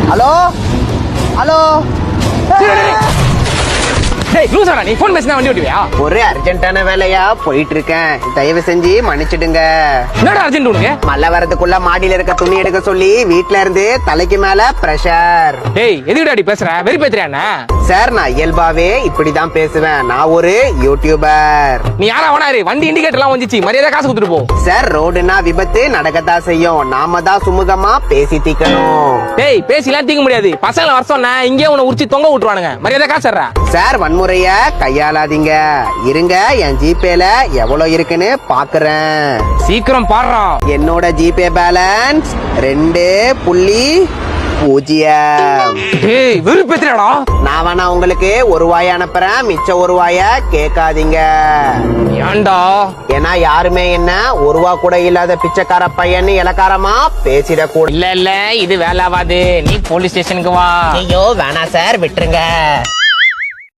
Hello hello. டேய் லூசாடா நீ phone பேசினா வண்டி ஓட்டுவியா? ஒரு அர்ஜென்ட்டான வேலையா போயிட்டு இருக்கேன், தயவு செஞ்சு மன்னிச்சிடுங்க. என்னடா அர்ஜென்ட் உனக்கு? மழை வரதுக்குள்ள மாடியில இருக்க துணி எடுக்க சொல்லி வீட்ல இருந்து தலைக்கு மேல பிரஷர். டேய் எதுக்குடா அடி பேசுற? வெறி பேத்துறியா? சார் நான் இயல்பாவே இப்படிதான் பேசுவேன், நான் ஒரு யூடியூபர். நீ யாரா வேணாரு? வண்டி இண்டிகேட்டர் எல்லாம் வந்துச்சு, மரியாதை காசு கொடுத்துட்டு போ. சார் ரோடுனா விபத்து நடக்கத்தான் செய்யும், நாம தான் சுமூகமா பேசி தீக்கணும். டேய் பேசிலாம் தீக்க முடியாது, பசங்களை வர சொன்ன இங்கே உன்னை உரிச்சு தொங்க விட்டுருவானுங்க, மரியாதை காசு தர்றா. சார் வன்முறைய கையாளாதீங்க, இருங்க என் ஜிபேல எவ்வளவு இருக்குன்னு பாக்குறேன். சீக்கிரம் பாடுறா. என்னோட ஜிபே பேலன்ஸ் 2.0. டேய் வெறி பேத்துறியாடா? நான் வேணா உங்களுக்கு ₹1 அனுப்புறேன், மிச்சம் ₹1 கேட்காதீங்க. ஏன்டா? ஏன்னா யாருமே என்ன ₹1 கூட இல்லாத பிச்சைக்கார பையன்னு இலக்காரமா பேசிடக்கூடாது. இல்ல இல்ல இது வேலை ஆகாது, நீ போலீஸ் ஸ்டேஷனுக்கு வா. ஐயோ வேணா சார், விட்டுருங்க.